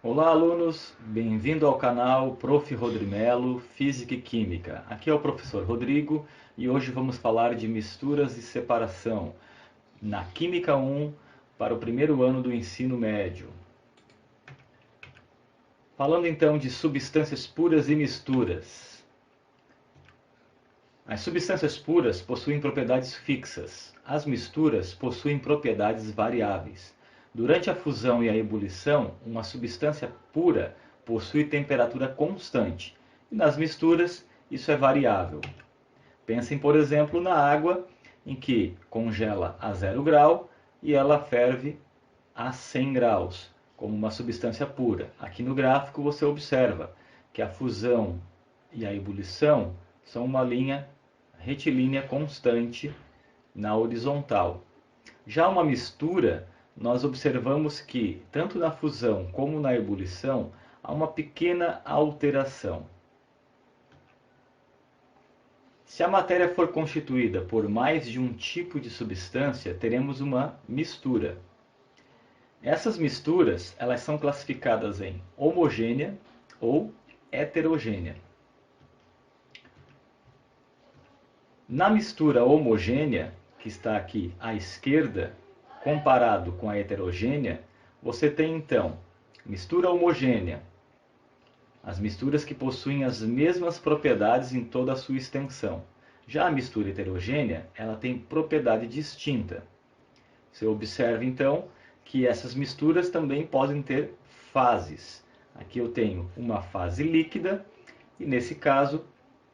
Olá, alunos! Bem-vindo ao canal Prof. Rodrimelo, Física e Química. Aqui é o professor Rodrigo e hoje vamos falar de misturas e separação na Química 1 para o primeiro ano do ensino médio. Falando então de substâncias puras e misturas. As substâncias puras possuem propriedades fixas. As misturas possuem propriedades variáveis. Durante a fusão e a ebulição, uma substância pura possui temperatura constante, e nas misturas isso é variável. Pensem, por exemplo, na água, em que congela a 0 grau e ela ferve a 100 graus, como uma substância pura. Aqui no gráfico você observa que a fusão e a ebulição são uma linha retilínea constante na horizontal. Já uma mistura, nós observamos que, tanto na fusão como na ebulição, há uma pequena alteração. Se a matéria for constituída por mais de um tipo de substância, teremos uma mistura. Essas misturas, elas são classificadas em homogênea ou heterogênea. Na mistura homogênea, que está aqui à esquerda, comparado com a heterogênea, você tem então mistura homogênea, as misturas que possuem as mesmas propriedades em toda a sua extensão. Já a mistura heterogênea, ela tem propriedade distinta. Você observa então que essas misturas também podem ter fases. Aqui eu tenho uma fase líquida e nesse caso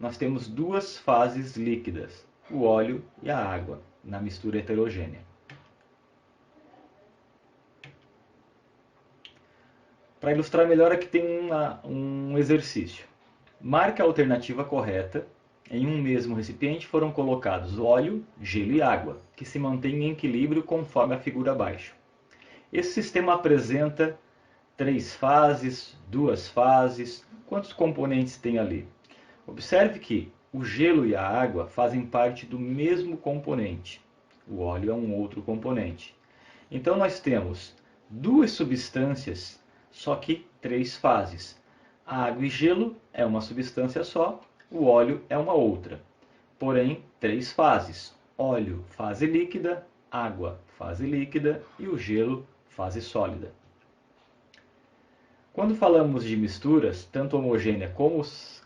nós temos duas fases líquidas, o óleo e a água, na mistura heterogênea. Para ilustrar melhor, aqui tem um exercício. Marque a alternativa correta. Em um mesmo recipiente foram colocados óleo, gelo e água, que se mantêm em equilíbrio conforme a figura abaixo. Esse sistema apresenta 3 fases, 2 fases. Quantos componentes tem ali? Observe que o gelo e a água fazem parte do mesmo componente. O óleo é um outro componente. Então nós temos duas substâncias, só que 3 fases. A água e gelo é uma substância só, o óleo é uma outra. Porém, 3 fases. Óleo, fase líquida, água, fase líquida e o gelo, fase sólida. Quando falamos de misturas, tanto homogênea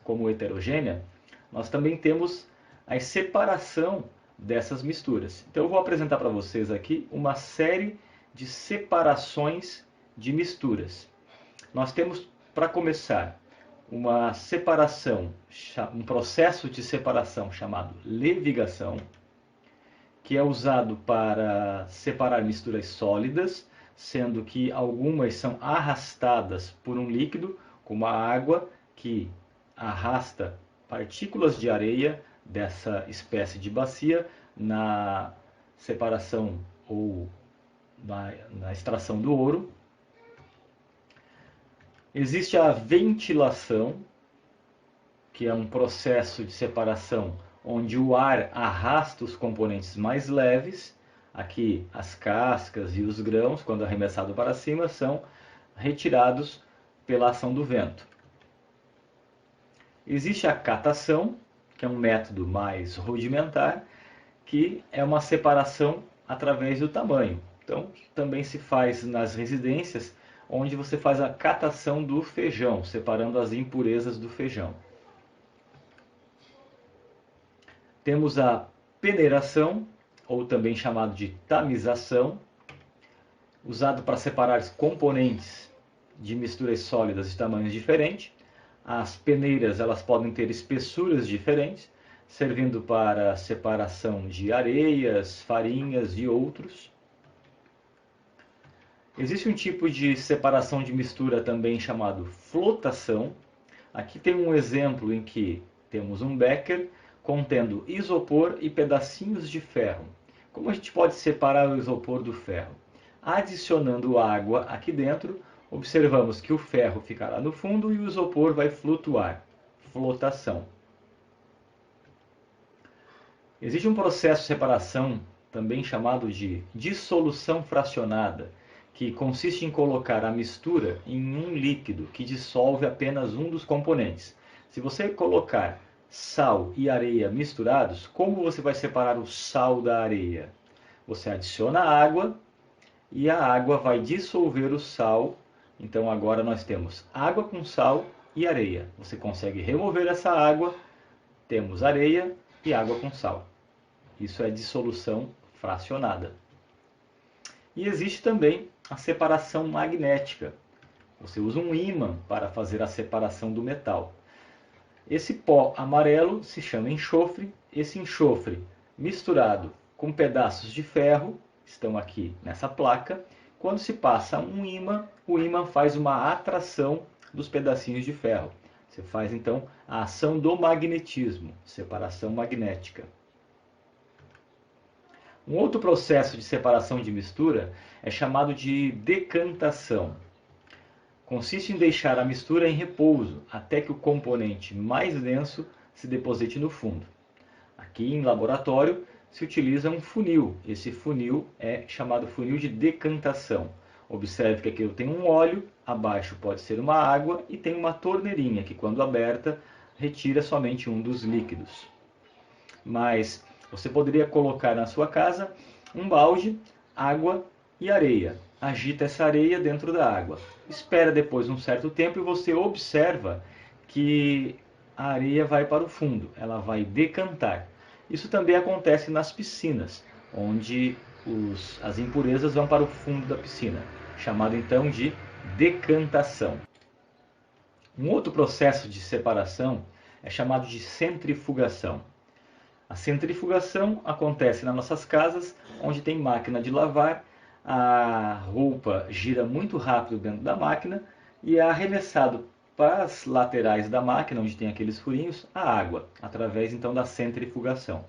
como heterogênea, nós também temos a separação dessas misturas. Então eu vou apresentar para vocês aqui uma série de separações de misturas. Nós temos, para começar, uma separação, um processo de separação chamado levigação, que é usado para separar misturas sólidas, sendo que algumas são arrastadas por um líquido, como a água, que arrasta partículas de areia dessa espécie de bacia na separação ou na extração do ouro. Existe a ventilação, que é um processo de separação onde o ar arrasta os componentes mais leves. Aqui as cascas e os grãos, quando arremessado para cima, são retirados pela ação do vento. Existe a catação, que é um método mais rudimentar, que é uma separação através do tamanho. Então, também se faz nas residências, onde você faz a catação do feijão, separando as impurezas do feijão. Temos a peneiração, ou também chamado de tamização, usado para separar componentes de misturas sólidas de tamanhos diferentes. As peneiras, elas podem ter espessuras diferentes, servindo para separação de areias, farinhas e outros. Existe um tipo de separação de mistura também chamado flotação. Aqui tem um exemplo em que temos um becker contendo isopor e pedacinhos de ferro. Como a gente pode separar o isopor do ferro? Adicionando água aqui dentro, observamos que o ferro ficará no fundo e o isopor vai flutuar. Flotação. Existe um processo de separação, também chamado de dissolução fracionada, que consiste em colocar a mistura em um líquido que dissolve apenas um dos componentes. Se você colocar sal e areia misturados, como você vai separar o sal da areia? Você adiciona água e a água vai dissolver o sal. Então agora nós temos água com sal e areia. Você consegue remover essa água, temos areia e água com sal. Isso é dissolução fracionada. E existe também a separação magnética. Você usa um ímã para fazer a separação do metal. Esse pó amarelo se chama enxofre. Esse enxofre misturado com pedaços de ferro, estão aqui nessa placa, quando se passa um ímã, o ímã faz uma atração dos pedacinhos de ferro. Você faz então a ação do magnetismo, separação magnética. Um outro processo de separação de mistura é chamado de decantação. Consiste em deixar a mistura em repouso até que o componente mais denso se deposite no fundo. Aqui em laboratório se utiliza um funil. Esse funil é chamado funil de decantação. Observe que aqui eu tenho um óleo, abaixo pode ser uma água e tem uma torneirinha que, quando aberta, retira somente um dos líquidos. Mas você poderia colocar na sua casa um balde, água e areia. Agita essa areia dentro da água. Espera depois um certo tempo e você observa que a areia vai para o fundo, ela vai decantar. Isso também acontece nas piscinas, onde as impurezas vão para o fundo da piscina, chamado então de decantação. Um outro processo de separação é chamado de centrifugação. A centrifugação acontece nas nossas casas, onde tem máquina de lavar, a roupa gira muito rápido dentro da máquina e é arremessado para as laterais da máquina, onde tem aqueles furinhos, a água, através então da centrifugação.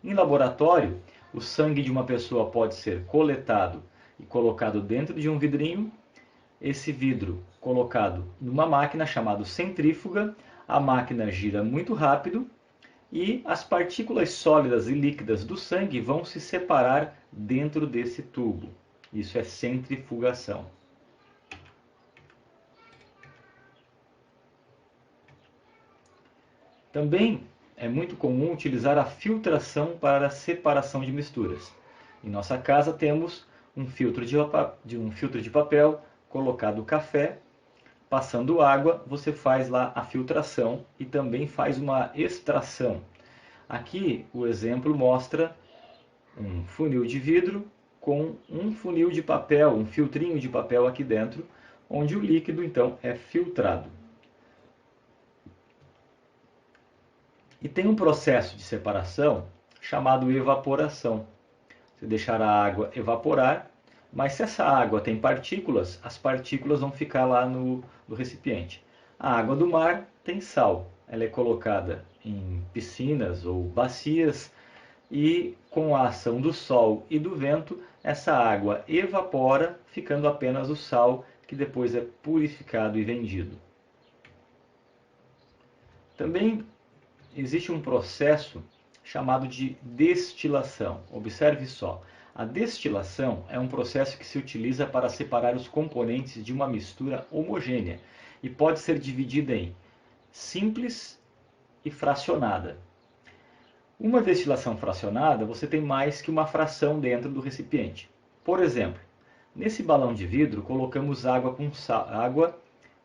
Em laboratório, o sangue de uma pessoa pode ser coletado e colocado dentro de um vidrinho, esse vidro colocado numa máquina chamada centrífuga, a máquina gira muito rápido e as partículas sólidas e líquidas do sangue vão se separar dentro desse tubo. Isso é centrifugação. Também é muito comum utilizar a filtração para a separação de misturas. Em nossa casa temos um filtro de papel, colocado café, passando água, você faz lá a filtração e também faz uma extração. Aqui o exemplo mostra um funil de vidro com um funil de papel, um filtrinho de papel aqui dentro, onde o líquido então é filtrado. E tem um processo de separação chamado evaporação. Você deixar a água evaporar, mas se essa água tem partículas, as partículas vão ficar lá no recipiente. A água do mar tem sal. Ela é colocada em piscinas ou bacias e com a ação do sol e do vento, essa água evapora, ficando apenas o sal, que depois é purificado e vendido. Também existe um processo chamado de destilação. Observe só, a destilação é um processo que se utiliza para separar os componentes de uma mistura homogênea e pode ser dividida em simples e fracionada. Uma destilação fracionada, você tem mais que uma fração dentro do recipiente. Por exemplo, nesse balão de vidro colocamos água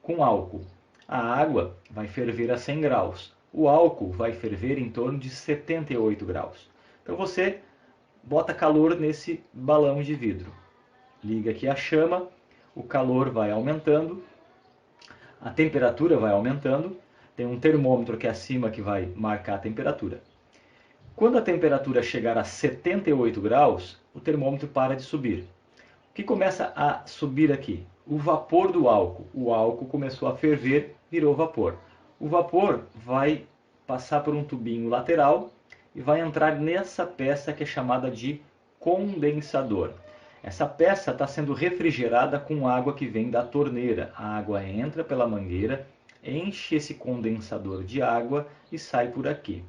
com álcool. A água vai ferver a 100 graus. O álcool vai ferver em torno de 78 graus. Então você bota calor nesse balão de vidro. Liga aqui a chama, o calor vai aumentando, a temperatura vai aumentando. Tem um termômetro aqui acima que vai marcar a temperatura. Quando a temperatura chegar a 78 graus, o termômetro para de subir. O que começa a subir aqui? O vapor do álcool. O álcool começou a ferver, virou vapor. O vapor vai passar por um tubinho lateral e vai entrar nessa peça que é chamada de condensador. Essa peça está sendo refrigerada com água que vem da torneira. A água entra pela mangueira, enche esse condensador de água e sai por aqui.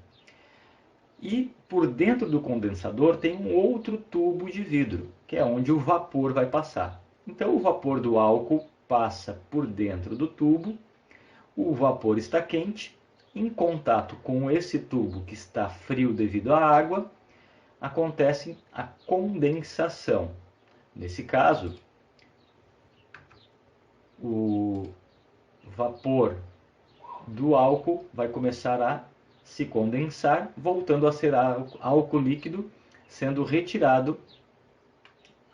E por dentro do condensador tem um outro tubo de vidro, que é onde o vapor vai passar. Então o vapor do álcool passa por dentro do tubo, o vapor está quente, em contato com esse tubo que está frio devido à água, acontece a condensação. Nesse caso, o vapor do álcool vai começar a se condensar, voltando a ser álcool líquido, sendo retirado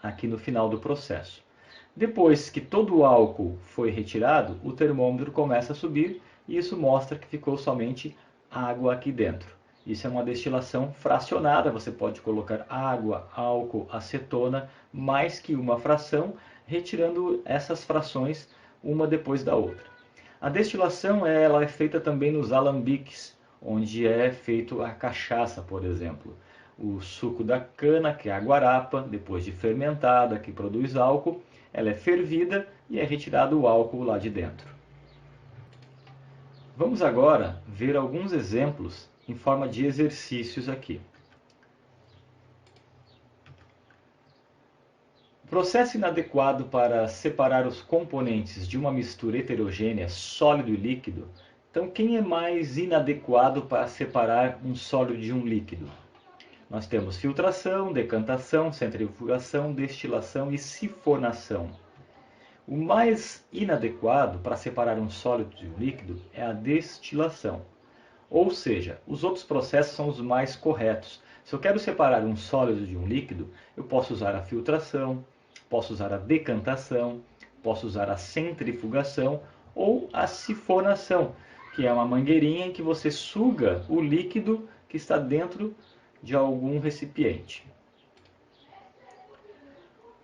aqui no final do processo. Depois que todo o álcool foi retirado, o termômetro começa a subir e isso mostra que ficou somente água aqui dentro. Isso é uma destilação fracionada, você pode colocar água, álcool, acetona, mais que uma fração, retirando essas frações uma depois da outra. A destilação ela é feita também nos alambiques, onde é feito a cachaça, por exemplo. O suco da cana, que é a guarapa, depois de fermentada, que produz álcool, ela é fervida e é retirado o álcool lá de dentro. Vamos agora ver alguns exemplos em forma de exercícios aqui. O processo inadequado para separar os componentes de uma mistura heterogênea, sólido e líquido. Então, quem é mais inadequado para separar um sólido de um líquido? Nós temos filtração, decantação, centrifugação, destilação e sifonação. O mais inadequado para separar um sólido de um líquido é a destilação. Ou seja, os outros processos são os mais corretos. Se eu quero separar um sólido de um líquido, eu posso usar a filtração, posso usar a decantação, posso usar a centrifugação ou a sifonação, que é uma mangueirinha em que você suga o líquido que está dentro de algum recipiente.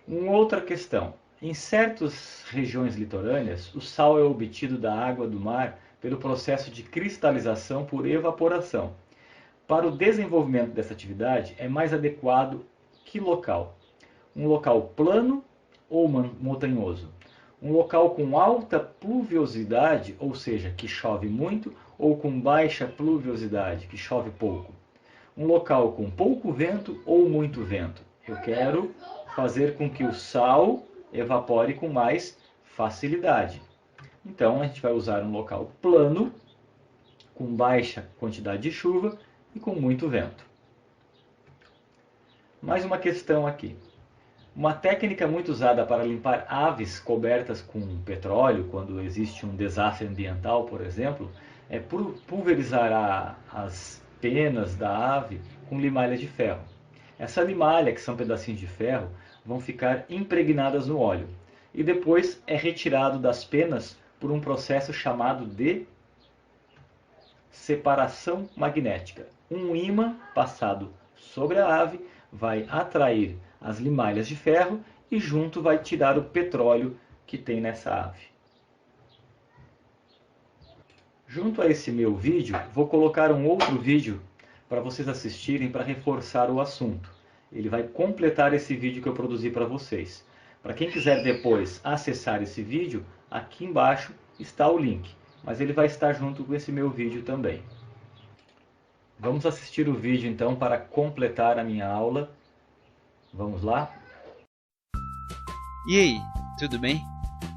Uma outra questão. Em certas regiões litorâneas, o sal é obtido da água do mar pelo processo de cristalização por evaporação. Para o desenvolvimento dessa atividade, é mais adequado que local? Um local plano ou montanhoso? Um local com alta pluviosidade, ou seja, que chove muito, ou com baixa pluviosidade, que chove pouco? Um local com pouco vento ou muito vento? Eu quero fazer com que o sal evapore com mais facilidade. Então a gente vai usar um local plano, com baixa quantidade de chuva e com muito vento. Mais uma questão aqui. Uma técnica muito usada para limpar aves cobertas com petróleo, quando existe um desastre ambiental, por exemplo, é pulverizar as penas da ave com limalhas de ferro. Essa limalha, que são pedacinhos de ferro, vão ficar impregnadas no óleo. E depois é retirado das penas por um processo chamado de separação magnética. Um ímã passado sobre a ave vai atrair as limalhas de ferro e junto vai tirar o petróleo que tem nessa ave. Junto a esse meu vídeo, vou colocar um outro vídeo para vocês assistirem para reforçar o assunto. Ele vai completar esse vídeo que eu produzi para vocês. Para quem quiser depois acessar esse vídeo, aqui embaixo está o link, mas ele vai estar junto com esse meu vídeo também. Vamos assistir o vídeo então para completar a minha aula. Vamos lá? E aí, tudo bem?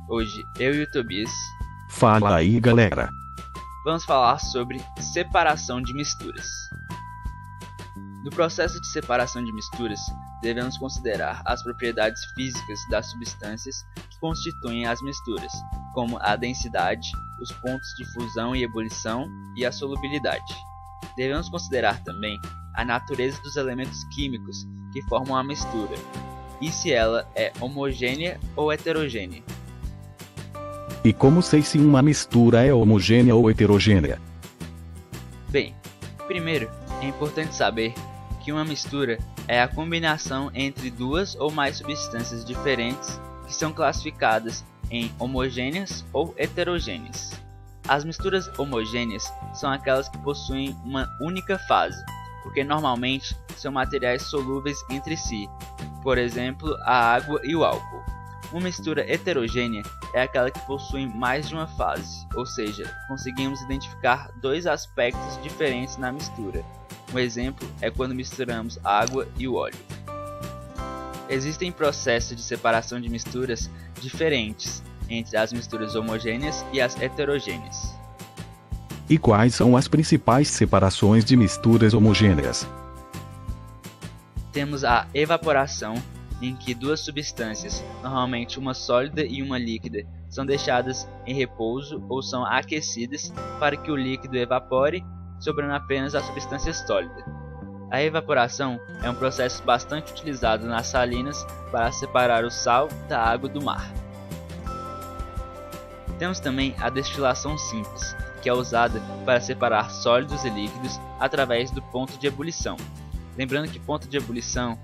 Hoje eu e o Tobias Fala aí, galera. vamos falar sobre separação de misturas. No processo de separação de misturas, devemos considerar as propriedades físicas das substâncias que constituem as misturas, como a densidade, os pontos de fusão e ebulição e a solubilidade. Devemos considerar também a natureza dos elementos químicos que formam a mistura, e se ela é homogênea ou heterogênea. E como sei se uma mistura é homogênea ou heterogênea? Bem, primeiro é importante saber que uma mistura é a combinação entre duas ou mais substâncias diferentes que são classificadas em homogêneas ou heterogêneas. As misturas homogêneas são aquelas que possuem uma única fase, porque normalmente são materiais solúveis entre si, por exemplo, a água e o álcool. Uma mistura heterogênea é aquela que possui mais de uma fase, ou seja, conseguimos identificar dois aspectos diferentes na mistura. Um exemplo é quando misturamos água e o óleo. Existem processos de separação de misturas diferentes entre as misturas homogêneas e as heterogêneas. E quais são as principais separações de misturas homogêneas? Temos a evaporação, em que duas substâncias, normalmente uma sólida e uma líquida, são deixadas em repouso ou são aquecidas para que o líquido evapore, sobrando apenas a substância sólida. A evaporação é um processo bastante utilizado nas salinas para separar o sal da água do mar. Temos também a destilação simples, que é usada para separar sólidos e líquidos através do ponto de ebulição. Lembrando que ponto de ebulição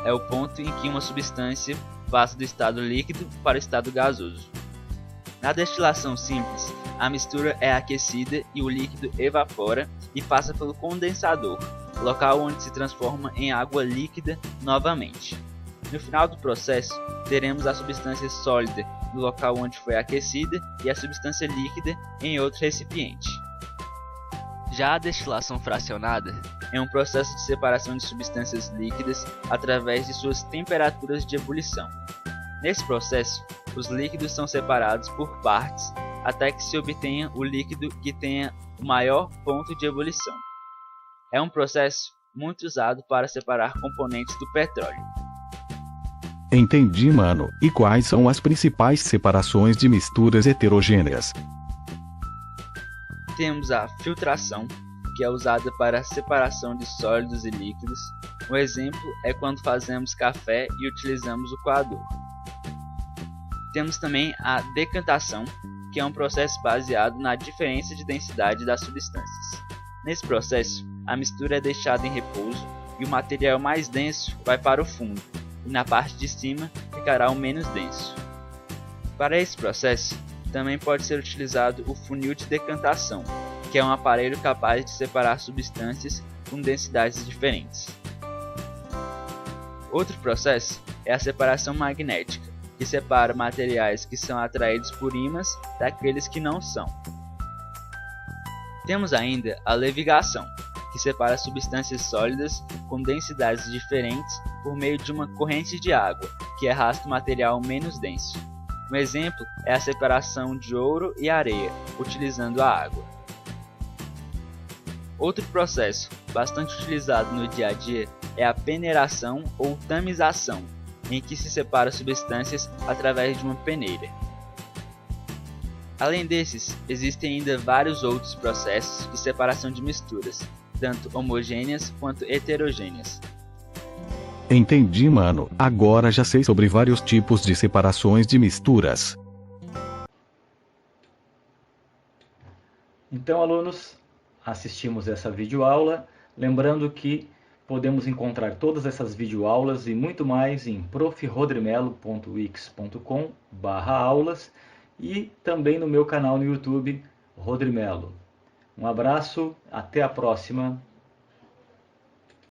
é o ponto em que uma substância passa do estado líquido para o estado gasoso. Na destilação simples, a mistura é aquecida e o líquido evapora e passa pelo condensador, local onde se transforma em água líquida novamente. No final do processo, teremos a substância sólida no local onde foi aquecida e a substância líquida em outro recipiente. Já a destilação fracionada é um processo de separação de substâncias líquidas através de suas temperaturas de ebulição. Nesse processo, os líquidos são separados por partes até que se obtenha o líquido que tenha o maior ponto de ebulição. É um processo muito usado para separar componentes do petróleo. Entendi, mano. E quais são as principais separações de misturas heterogêneas? Temos a filtração, que é usada para a separação de sólidos e líquidos. Um exemplo é quando fazemos café e utilizamos o coador. Temos também a decantação, que é um processo baseado na diferença de densidade das substâncias. Nesse processo, a mistura é deixada em repouso e o material mais denso vai para o fundo, e na parte de cima ficará o menos denso. Para esse processo, também pode ser utilizado o funil de decantação, que é um aparelho capaz de separar substâncias com densidades diferentes. Outro processo é a separação magnética, que separa materiais que são atraídos por ímãs daqueles que não são. Temos ainda a levigação, que separa substâncias sólidas com densidades diferentes por meio de uma corrente de água, que arrasta o material menos denso. Um exemplo é a separação de ouro e areia, utilizando a água. Outro processo bastante utilizado no dia a dia é a peneiração ou tamização, em que se separa substâncias através de uma peneira. Além desses, existem ainda vários outros processos de separação de misturas, tanto homogêneas quanto heterogêneas. Entendi, mano. Agora já sei sobre vários tipos de separações de misturas. Então, alunos, assistimos essa videoaula. Lembrando que podemos encontrar todas essas videoaulas e muito mais em profrodrimelo.wix.com/aulas e também no meu canal no YouTube, Rodrimelo. Um abraço, até a próxima.